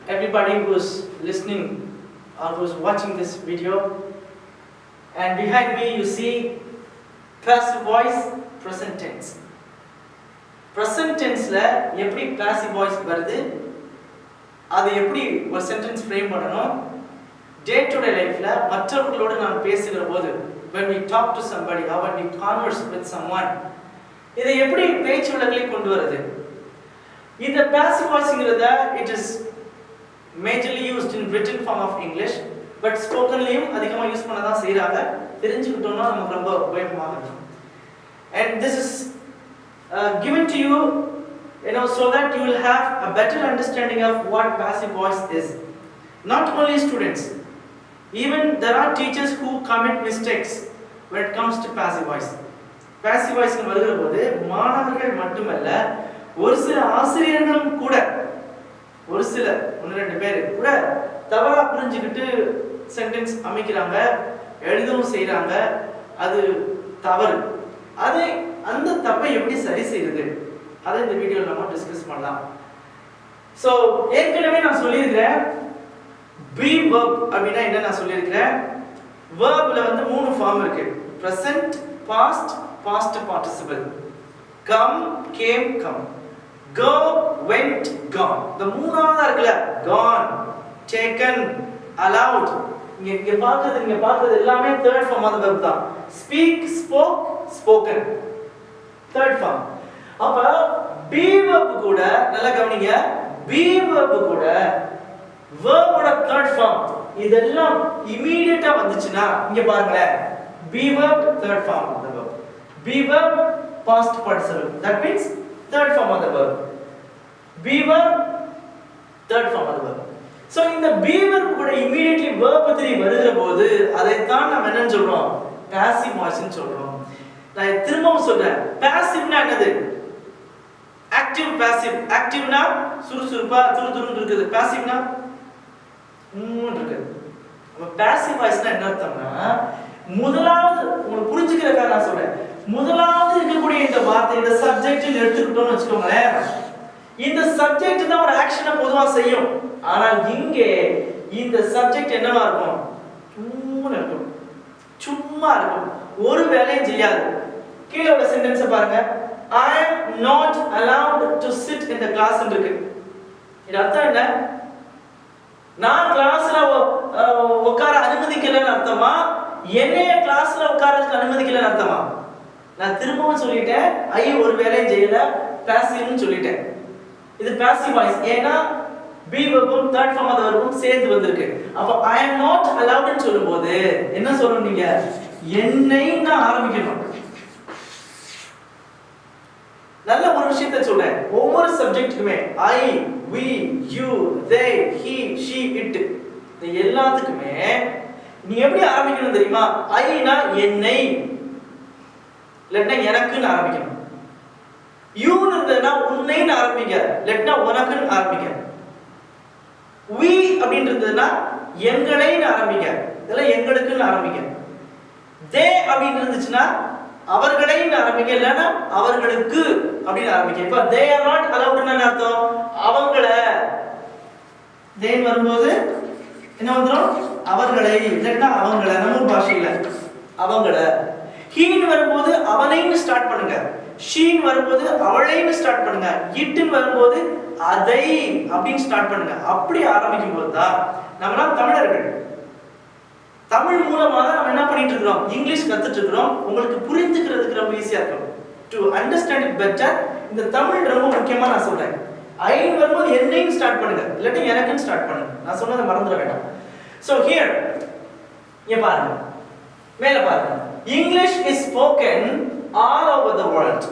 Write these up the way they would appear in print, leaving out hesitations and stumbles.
everybody who's listening or who's watching this video. And behind me you see passive voice, present tense. Present tense la எப்படி passive voice வருது, அது எப்படி ஒரு sentence frame பண்ணணும், day to day life la மற்றவர்களோடு நாம் பேசுகிற போது, when we talk to somebody or when we converse with someone, இதை எப்படி பேச்சு வழக்கில் கொண்டு வருது. இந்த passive voiceங்கிறத it is majorly used in written form of English, but spokenலயும் அதிகமாக யூஸ் பண்ண தான் செய்றாங்க. தெரிஞ்சுக்கிட்டோம்னா நமக்கு ரொம்ப உபயோகமாக இருக்கும். And this is given to you, so that you will have a better understanding of what passive voice is. Not only students, even there are teachers who commit mistakes when it comes to passive voice. Passive voice க்கு வருகிற போது மாணவர்கள் மட்டுமல்ல, ஒரு சில ஆசிரியர்களும் கூட, ஒரு சில ஒன்று ரெண்டு பேர் கூட தவறா புரிஞ்சுக்கிட்டு சென்டென்ஸ் அமைக்கிறாங்க, எழுதவும் செய்றாங்க. அது தவறு. அதை அந்த தப்பை எப்படி சரி செய்யறது, அதை இந்த வீடியோல நம்ம டிஸ்கஸ் பண்ணலாம். சோ ஏற்கனவே நான் சொல்லியிருக்கிறேன் be verb அப்படினா என்ன நான் சொல்லியிருக்கிறேன். verbல வந்து மூணு ஃபார்ம் இருக்கு. present, past, past participle. come, came, come. go, went, gone. இந்த மூணாவதா இருக்குல, gone, taken, allowed. நீங்க பாக்குறது எல்லாமே third form ஆன verb தான். speak, spoke, spoken. third form. அப்ப be verb கூட நல்லா கவனிங்க, be verb கூட verb ஓட third form இதெல்லாம் இமிடியேட்டா வந்துச்சுனா இங்க பாருங்க, be verb third form of the verb, be verb past participle, that means third form of the verb, be verb third form of the verb. So இந்த be verb கூட immediately verb 3 வருகிற போது அதை தான் நாம என்ன சொல்றோம், passive voice ன்னு சொல்றோம். நான் திரும்பவும் சொல்றேன், passiveனா என்னது? active, passive. activeனா சுறுசுறுப்பா துருதுருன்னு இருக்குது, passiveனா இருக்குது. அப்ப passive voiceனா என்ன அர்த்தம்னா, முதலாவது உங்களுக்கு புரிஞ்சுக்கிறதுக்காக நான் சொல்றேன், முதலாவது இருக்கக்கூடிய இந்த வார்த்தை, இந்த சப்ஜெக்ட் எடுத்துக்கிட்டோம்னு வச்சுக்கோங்களேன், இந்த சப்ஜெக்ட் தான் ஒரு ஆக்ஷனை பொதுவா செய்யும். ஆனால் இங்கே இந்த சப்ஜெக்ட் என்னவா இருக்கும்? சும்மா இருக்கும், ஒரு வேலையும் செய்யாது. கீழே உள்ள சென்டென்ஸ் பாருங்க, I am not allowed to sit in the class ன்னு இருக்கு. இது அர்த்தம் என்ன? நான் கிளாஸ்ல உட்கார அனுமதிக்கலன்னு அர்த்தமா, என்னைய கிளாஸ்ல உட்காரதுக்கு அனுமதிக்கலன்னு அர்த்தமா? நான் திரும்பவும் சொல்லிட்டேன், ஐ ஒரு வேலையும் செய்யல, பாசிவ்னு சொல்லிட்டேன். இது பாசிவ் வாய்ஸ். ஏன்னா be verbum third form of the verbum சேர்ந்து வந்திருக்கு. அப்ப I am not allowed ன்னு சொல்லும்போது என்ன சொல்லணும், நீங்க என்னை நான் ஆரம்பிக்கணும். நல்ல ஒரு விஷயத்தை சொல்றேன், ஒவ்வொரு சப்ஜெக்ட்டுக்குமே I, we, you, they, he, she, it, இந்த எல்லாத்துக்குமே நீ எப்படி ஆரம்பிக்கணும் தெரியுமா? ஐனா என்னை, இல்லன்னா எனக்குன்னு ஆரம்பிக்கணும். you ன்றதுனா உன்னைன்னு ஆரம்பிங்க, இல்லன்னா உனக்குன்னு ஆரம்பிங்க. we அப்படின்றதுனா எங்களைன்னு ஆரம்பிங்க, இல்ல எங்களுக்குன்னு ஆரம்பிங்க. they அப்படின்னு இருந்துச்சுன்னா அவர்களைன்னு ஆரம்பிங்க, இல்லன்னா அவர்களுக்கு அப்படின்னு ஆரம்பிங்க. இப்ப they are not allowed ன்னு அர்த்தம் அவங்கள, they வரும்போது என்ன வந்துரும்? அவர்களை, இல்லன்னா அவங்கள, நம்ம பாஷையில அவங்கள. he வரும்போது அவனைன்னு ஸ்டார்ட் பண்ணுங்க, she வரும்போது அவளைன்னு ஸ்டார்ட் பண்ணுங்க, it வரும்போது அதை அப்படின்னு ஸ்டார்ட் பண்ணுங்க. அப்படி ஆரம்பிக்கும் போது தான் நம்மலாம் தமிழர்கள். தமிழ் மூலமா தான் நம்ம என்ன பண்ணிட்டு இருக்கோம், இங்கிலீஷ் கத்துட்டு இருக்கோம். உங்களுக்கு புரிஞ்சுக்கிறதுக்கு ரொம்ப ஈஸியா இருக்கும். டு அண்டர்ஸ்டாண்ட் இட் பெட்டர், இந்த தமிழ் ரொம்ப முக்கியமா நான் சொல்றேன். ஐ வரும்போது என்னைன்னு ஸ்டார்ட் பண்ணுங்க, இல்லாட்டி எனக்குன்னு ஸ்டார்ட் பண்ணுங்க. நான் சொன்னதை மறந்துட வேண்டாம். So here இங்க பாருங்க, மேல பாருங்க, English is spoken all over the world.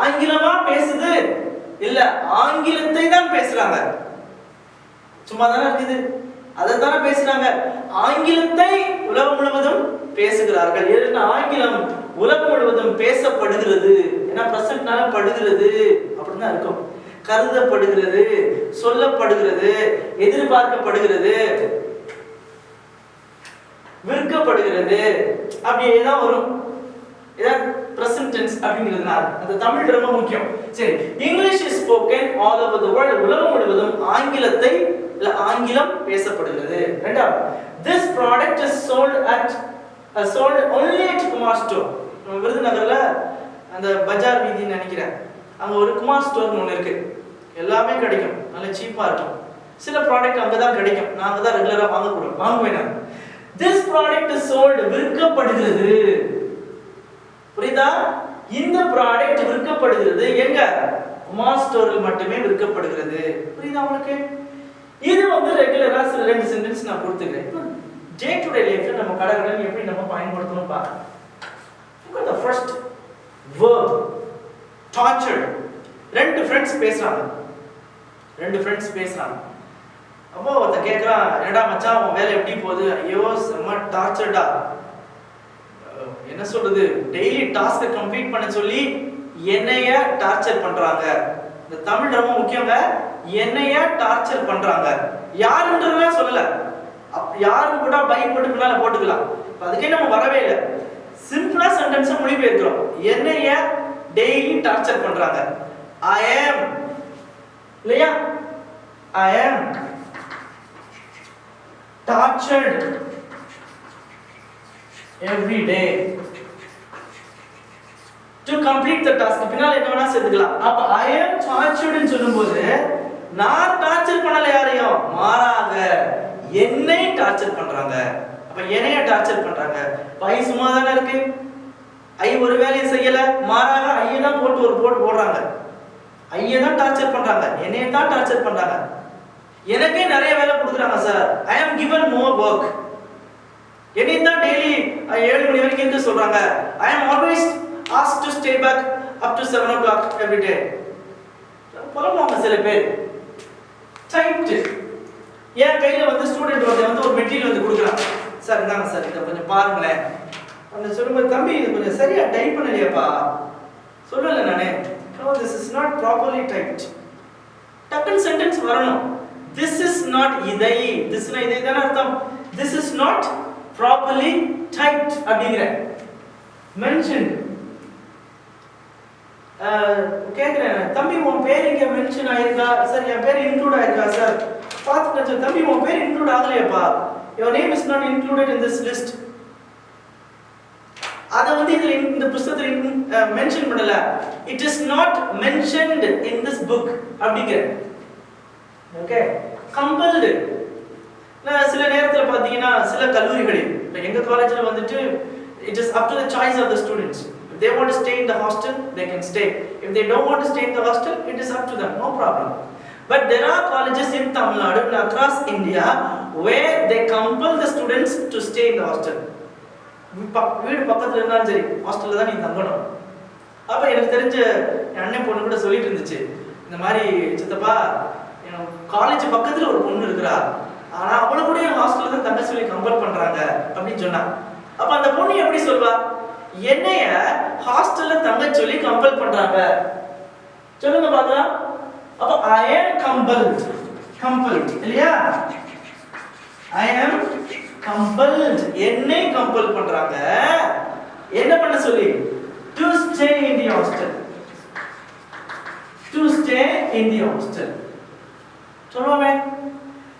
ஆங்கிலமா பேசுது இல்ல, ஆங்கிலத்தை தான் பேசுறாங்க. சும்மா தானே இருக்குது, அதை தானே பேசுறாங்க. ஆங்கிலத்தை உலகம் முழுவதும் பேசுகிறார்கள். ஏன்னா ஆங்கிலம் உலகம் முழுவதும் பேசப்படுகிறது. ஏன்னா பிரசன்ட்னால படுகிறது அப்படின்னு தான் இருக்கும். கருதப்படுகிறது, சொல்லப்படுகிறது, எதிர்பார்க்கப்படுகிறது, விற்கப்படுகிறது, அப்படியே தான் வரும். present tense அப்படிங்கிறதுனால அந்த தமிழ் ரொம்ப முக்கியம். சரி, English is spoken all over the world. உலகம் முழுவதும் ஆங்கிலத்தை இல்ல ஆங்கிலம் பேசப்படுகிறது. இரண்டாவது, this product is sold only at Kumar store. விருதுநகர்ல அந்த பஜார் வீதின்னு நினைக்கிறேன், அங்க ஒரு குமார் ஸ்டோர் ஒன்று இருக்கு. எல்லாமே கிடைக்கும், நல்ல சீப்பா இருக்கும். சில ப்ராடக்ட் அங்க தான் கிடைக்கும், நாங்க தான் ரெகுலரா வாங்குவேன் நான். This product is sold, விற்கப்படுகிறது. புரியுதா? இந்த ப்ராடக்ட் விற்கப்படுகிறது எங்க? குமார் ஸ்டோரில் மட்டுமே விற்கப்படுகிறது. புரியுதா உங்களுக்கு? இது வந்து ரெகுலரா சில ரெண்டு சென்டென்ஸ் நான் கொடுத்துக்கிறேன். டே டு டே லைஃப்ல நம்ம கடகடன் எப்படி நம்ம பயன்படுத்தணும் பாருங்க. Look at the first verb, tortured. ரெண்டு ஃப்ரெண்ட்ஸ் பேசுறாங்க. அப்போ அத கேக்குறான், என்னடா மச்சான் உன் வேலை எப்படி போகுது? ஐயோ செம்ம டார்ச்சர்டா. என்ன சொல்றது, டெய்லி டாஸ்கை கம்ப்ளீட் பண்ண சொல்லி என்னைய டார்ச்சர் பண்றாங்க. இந்த தமிழ் ரொம்ப முக்கியங்க. என்னைய டார்ச்சர் பண்றாங்க. யாருன்றதே சொல்லல, யாரும் கூட பை போட்டுக்கனால போட்டுக்கலாம். அதுக்கே நம்ம வரவே இல்லை. சிம்பிளா சென்டென்ஸை மொழிபெயர்க்கிறோம். என்னைய டெய்லி டார்ச்சர் பண்றாங்க. I am, இல்லையா? I am tortured every day to complete the task. பின்னால என்ன வேணா சேர்த்துக்கலாம். அப்ப I am tortured ன்னு சொல்லும்போது நான் டார்ச்சர் பண்ணல யாரையும், மாறாக என்னை டார்ச்சர் பண்றாங்க. அப்ப என்னைய டார்ச்சர் பண்றாங்க. பை சும்மா தானே இருக்கு, ஐ ஒரு வேலையை செய்யல, மாறாக ஐயை தான் போட்டு ஒரு போடுறாங்க. ஐயை தான் டார்ச்சர் பண்றாங்க, என்னைய தான் டார்ச்சர் பண்றாங்க. எனக்கே நிறைய வேலை கொடுக்குறாங்க sir. I am given more work. என்னை தான் டெய்லி 7 மணி வரைக்கும் இருக்க சொல்றாங்க. I am always asked to stay back up to 7 o'clock every day. பரவாயில்ல, சில பேர் டைட். என் கையில வந்து ஸ்டூடெண்ட் வந்து ஒரு மெட்டீரியல் வந்து கொடுக்குறான். சார் இந்தாங்க சார், இதை கொஞ்சம் பாருங்களேன். அந்த சொல்லும்போது, தம்பி இது கொஞ்சம் சரியா டைப் பண்ணலையாப்பா? சொல்லல நானே, no, this is not properly typed. டக்குன்னு சென்டென்ஸ் வரணும். This is not இதை, this na இதை தான அர்த்தம். This is not properly typed அப்படிங்கற mentioned. கேக்குறேன், தம்பி உன் பேர் இங்க மென்ஷன் ஆயிருக்கா? சார் என் பேர் இன்க்ளூட் ஆயிருக்கா சார்? பாத்துட்டு, தம்பி உன் பேர் include ஆகலையாப்பா? Your name is not included in this list. அத வந்து இதுல இந்த புத்தகத்துல மென்ஷன் பண்ணல. It is not mentioned in this book அப்படிங்கற. Okay, compelled. நான் சில நேரத்துல பாத்தீங்கன்னா சில கல்லூரிகளில், எங்க காலேஜ்ல வந்துட்டு it is up to the choice of the students. If they want to stay in the hostel, they can stay. If they don't want to stay in the hostel, it is up to them, no problem. But there are colleges in Tamil Nadu and across India where they compel the students to stay in the hostel. வீடு பக்கத்துல இருந்தாலும் சரி, ஹாஸ்டல்ல தான் நீ தங்கணும். அப்ப எனக்கு தெரிஞ்ச என் அண்ணன் பொண்ணு கூட சொல்லிட்டு இருந்துச்சு, இந்த மாதிரி சித்தப்பா காலேஜ் பக்கத்துல ஒரு பொண்ணு இருக்கிறா, ஆனா அவளை கூட ஹாஸ்டல்ல தான் தங்க சொல்லி கம்பல் பண்றாங்க அப்படின்னு சொன்னா. அப்ப அந்த பொண்ணு எப்படி சொல்வா? என்னைய ஹாஸ்டல்ல தங்க சொல்லி கம்பல் பண்றாங்க. சொல்லுங்க பாக்கலாம். அப்ப I am compelled இல்லையா? I am compelled, என்னை கம்பல் பண்றாங்க. என்ன பண்ண சொல்லி? To stay in the hostel. To stay in the hostel. சொல்லுவாங்க.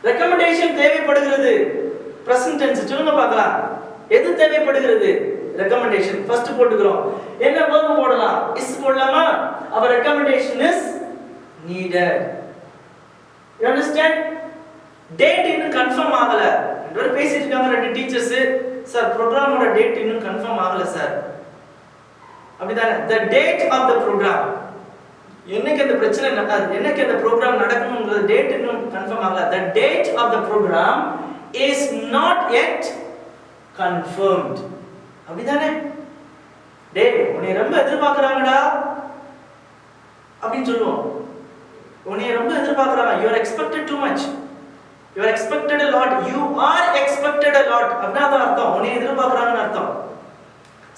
ரெக்கமெண்டேஷன் தேவைப்படுகிறது. பிரசன்ட் டென்ஸ் சொல்லுங்க பார்க்கலாம். எது தேவைப்படுகிறது? ரெக்கமெண்டேஷன். ஃபர்ஸ்ட் போட்டுக்கிறோம். என்ன verb போடலாம்? is போடலாமா? அப்ப recommendation is needed. You understand? Date இன்னும் கன்ஃபார்ம் ஆகல. ரெண்டு பேசிட்டு இருக்காங்க ரெண்டு டீச்சர்ஸ். சார் ப்ரோகிராமோட டேட் இன்னும் கன்ஃபார்ம் ஆகல சார். அப்படிதானே? the date of the program. என்னைக்கு அந்த பிரச்சனை என்னைக்கு அந்த ப்ரோகிராம் நடக்கணும்ங்கற டேட் இன்னும் கன்ஃபார்ம் ஆகல. the date of the program is not yet confirmed. அப்படிதானே? டேய் உன்னை ரொம்ப எதிர்பார்க்கறாங்கடா அப்படினு சொல்லுவோம். உன்னை ரொம்ப எதிர்பார்க்கறாங்க. you are expected too much. You are expected a lot. You are expected a lot. அப்படினா அர்த்தம் உன்னை எதிர்பார்க்கறாங்கன்னு அர்த்தம்.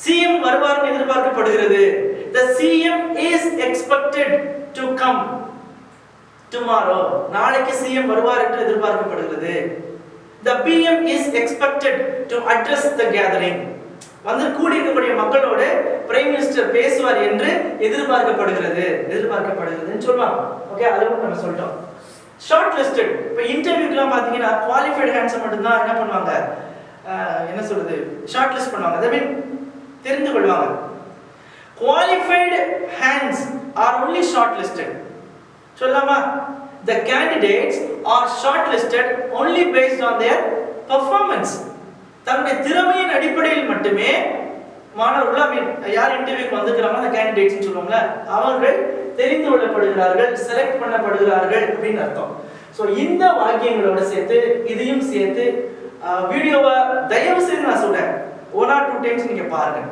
CM வருவார்னு எதிர்பார்க்கப்படுகிறது. The CM is expected to come tomorrow. நாளைக்கு CM வருவார் என்று எதிர்பார்க்கப்படுகிறது. The PM is expected to address the gathering. வந்து கூடியிருக்கக்கூடிய மக்களோடு பிரைம் மினிஸ்டர் பேசுவார் என்று எதிர்பார்க்கப்படுகிறதுன்னு சொல்லுவாங்க. ஓகே, அதுவும் நம்ம சொல்லிட்டோம். Short listed. இப்போ இன்டர்வியூக்குலாம் பார்த்தீங்கன்னா குவாலிஃபைடு ஹேண்ட்ஸை மட்டும்தான் என்ன பண்ணுவாங்க, என்ன சொல்றது, ஷார்ட் லிஸ்ட் பண்ணுவாங்க. அதை மீன் தெரிந்து கொள்வாங்க. Qualified hands R only short listed. சொல்லலாமா? The candidates are shortlisted only based on their performance. தன்னுடைய திறமையின் அடிப்படையில் மட்டுமே மாணவர்கள் யார் இன்டர்வியூக்கு வந்துக்கிறாங்க அந்த கேண்டிடேட்ஸ் சொல்லுவாங்க, அவர்கள் தெரிந்து கொள்ளப்படுகிறார்கள், செலக்ட் பண்ணப்படுகிறார்கள் அப்படின்னு அர்த்தம். ஸோ இந்த வாக்கியங்களோட சேர்த்து இதையும் சேர்த்து வீடியோவை தயவு செய்து நான் சொல்றேன், 1 or 2 times நீங்க பாருங்க.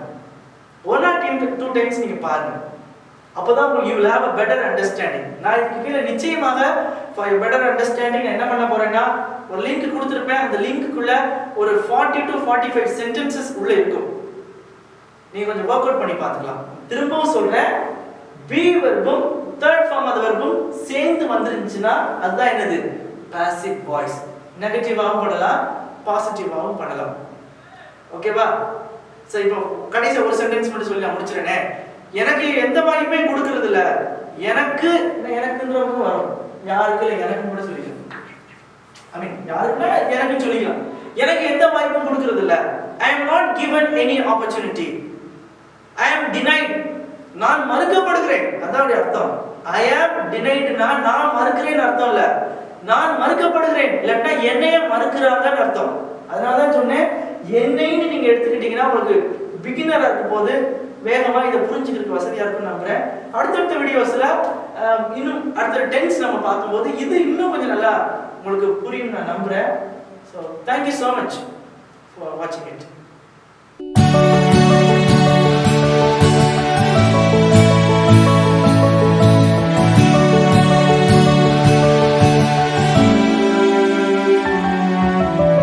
1 or 2 times நீங்க பாருங்க. அப்பதான் உங்களுக்கு you will have a better understanding. நான் இதுக்கு கீழே நிச்சயமாக for a better understanding என்ன பண்ண போறேன்னா ஒரு லிங்க் கொடுத்திருப்பேன். அந்த லிங்க்குள்ள ஒரு 40 to 45 sentences உள்ள இருக்கும். நீங்க கொஞ்சம் வொர்க் அவுட் பண்ணி பார்த்துக்கலாம். திரும்பவும் சொல்றேன், be வெர்பும் third form of the வெர்பும் சேர்ந்து வந்துருந்துச்சுன்னா அதுதான் என்னது, passive voice. நெகட்டிவாவும் பண்ணலாம், பாசிட்டிவாவும் பண்ணலாம். ஓகேவா? சோ இப்போ கடைசி ஒரு சென்டென்ஸ் மட்டும் சொல்லி நான் முடிச்சிரேனே. எனக்கு எந்த வாய்ப்பே கொடுக்கிறது இல்ல, எனக்குன்றவங்க வரும், யாருக்கு இல்லை எனக்கு கூட சொல்லிக்கலாம். ஐ மீன் யாருக்குன்னா எனக்கு சொல்லிக்கலாம். எனக்கு எந்த வாய்ப்பும் கொடுக்கிறது இல்ல. I am not given any opportunity. I am denied. நான் மறுக்கப்படுகிறேன், அதான் அர்த்தம். I am denied. நான் மறுக்கிறேன் அர்த்தம் இல்ல, நான் மறுக்கப்படுகிறேன், இல்லன்னா என்னைய மறுக்கிறாங்கன்னு அர்த்தம். அதனால தான் சொன்னேன், என்னைன்னு நீங்க எடுத்துக்கிட்டீங்கன்னா உங்களுக்கு பிகினரா இருக்கும் போது வேகமா இதை புரிஞ்சுக்கிறதுக்கு வசதியா இருக்கும்னு நம்புறேன். அடுத்தடுத்த வீடியோஸ்ல இன்னும் அடுத்த டென்ஸ் நம்ம பார்க்கும்போது இது இன்னும் கொஞ்சம் நல்லா உங்களுக்கு புரியும் நான் நம்புறேன். So thank you so much for வாட்சிங் இட்.